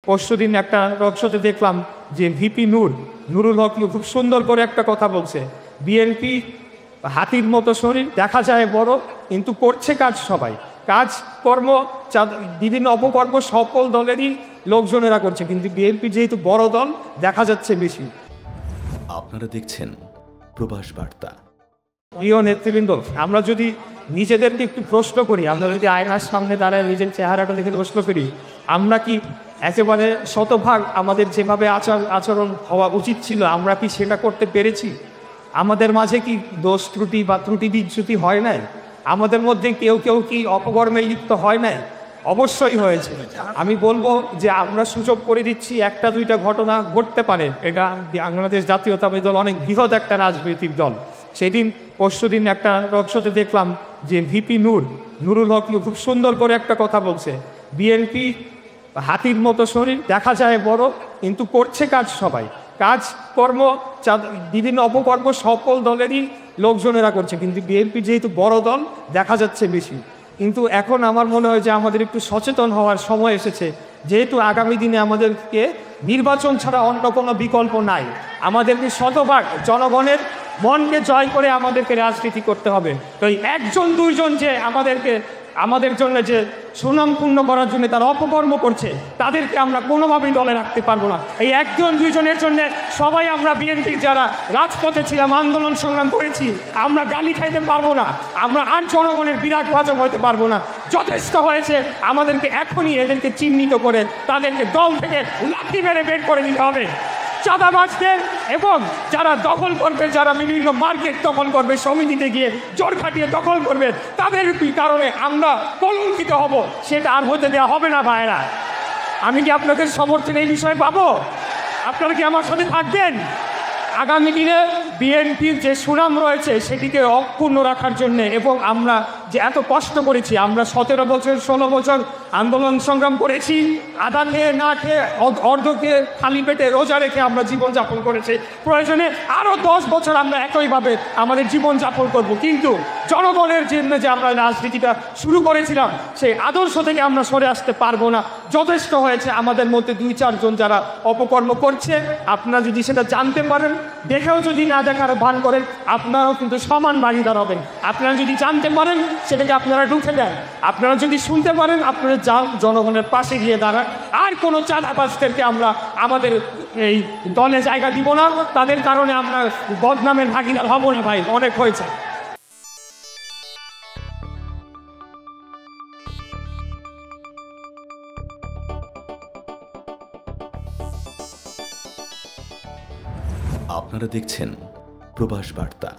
পরশুদিন একটা রকশোতে দেখলাম যে ভিপি নুরুল হক খুব সুন্দর করে একটা কথা বলছে, বিএনপি হাতির মতো শরীর, দেখা যায় বড়, কিন্তু করছে কাজ সবাই, কাজকর্ম বিভিন্ন অপকর্ম সকল দলেরই লোকজনেরা করছে, কিন্তু বিএনপি যেহেতু বড় দল দেখা যাচ্ছে বেশি। আপনারা দেখছেন প্রবাস বার্তা। প্রিয় নেতৃবৃন্দ, আমরা যদি নিজেদেরকে একটু প্রশ্ন করি, আমরা যদি আয়নার সামনে দাঁড়ায় নিজের চেহারাটা দেখে প্রশ্ন করি, আমরা কি একেবারে শতভাগ আমাদের যেভাবে আচরণ হওয়া উচিত ছিল আমরা কি সেটা করতে পেরেছি? আমাদের মাঝে কি দোষ ত্রুটি বা ত্রুটি বিচ্যুতি হয় নাই? আমাদের মধ্যে কেউ কেউ কি অপকর্মে লিপ্ত হয় নাই? অবশ্যই হয়েছে। আমি বলবো যে আমরা সুযোগ করে দিচ্ছি, একটা দুইটা ঘটনা ঘটতে পারে, এটা বাংলাদেশ জাতীয়তাবাদী দল অনেক বৃহৎ একটা রাজনৈতিক দল। সেদিন পরশুদিন একটা রকশোতে দেখলাম যে ভিপি নুরুল হক খুব সুন্দর করে একটা কথা বলছে, বিএনপি হাতির মতো শরীর, দেখা যায় বড়, কিন্তু করছে কাজ সবাই, কাজকর্ম বিভিন্ন অপকর্ম সকল দলেরই লোকজনেরা করছে, কিন্তু বিএনপি যেহেতু বড় দল দেখা যাচ্ছে বেশি। কিন্তু এখন আমার মনে হয় যে আমাদের একটু সচেতন হওয়ার সময় এসেছে, যেহেতু আগামী দিনে আমাদেরকে নির্বাচন ছাড়া অন্য কোনো বিকল্প নাই, আমাদেরকে শতভাগ জনগণের মনকে জয় করে আমাদেরকে রাজনীতি করতে হবে। তো এই একজন দুইজন যে আমাদের জন্য যে সুনামপূর্ণ করার জন্য তারা অপকর্ম করছে, তাদেরকে আমরা কোনোভাবেই দলে রাখতে পারবো না। এই একজন দুইজনের জন্য সবাই আমরা বিএনপি যারা রাজপথে ছিলাম, আন্দোলন সংগ্রাম করেছি, আমরা গালি খাইতে পারবো না, আমরা আর জনগণের বিরাট বাচক হতে পারবো না। যথেষ্ট হয়েছে, আমাদেরকে এখনই এদেরকে চিহ্নিত করে তাদেরকে দল থেকে লাঠি মেরে বের করে দিতে হবে। চাঁদাবাজদের এবং যারা দখল করবে, যারা বিভিন্ন মার্কেট দখল করবে, সমিতিতে গিয়ে জোর খাটিয়ে দখল করবে, তাদের কারণে আমরা কলঙ্কিত হব, সেটা আর হতে দেওয়া হবে না। ভাইয়েরা, আমি কি আপনাদের সমর্থন এই বিষয়ে পাবো? আপনারা কি আমার সাথে থাকবেন? আগামী দিনে বিএনপির যে সুনাম রয়েছে সেটিকে অক্ষুণ্ণ রাখার জন্যে, এবং আমরা যে এত কষ্ট করেছি, আমরা 17 বছর 16 বছর আন্দোলন সংগ্রাম করেছি, আদান খেয়ে না খেয়ে অর্ধকে খালি পেটে রোজা রেখে আমরা জীবনযাপন করেছি, প্রয়োজনে আরও 10 বছর আমরা একইভাবে আমাদের জীবনযাপন করব, কিন্তু জনগণের জন্য যে আমরা রাজনীতিটা শুরু করেছিলাম সেই আদর্শ থেকে আমরা সরে আসতে পারবো না। যথেষ্ট হয়েছে আমাদের মধ্যে 2-4 জন যারা অপকর্ম করছে, আপনারা যদি সেটা জানতে পারেন, দেখেও যদি না দেখার ভান করেন, আপনারাও কিন্তু সমান ভাগীদার হবেন। আপনারা যদি জানতে পারেন সেটাকে আপনারা ঢুকে দেন, আপনারা যদি শুনতে পারেন আপনারা যান, জনগণের পাশে গিয়ে দাঁড়ান। আর কোনো চাঁদাবাজদেরকে আমরা আমাদের এই দলে জায়গা দিব না, তাদের কারণে আমরা বদনামের ভাগীদার হব না। ভাই, অনেক হয়েছে। আপনারা দেখছেন প্রবাস বার্তা।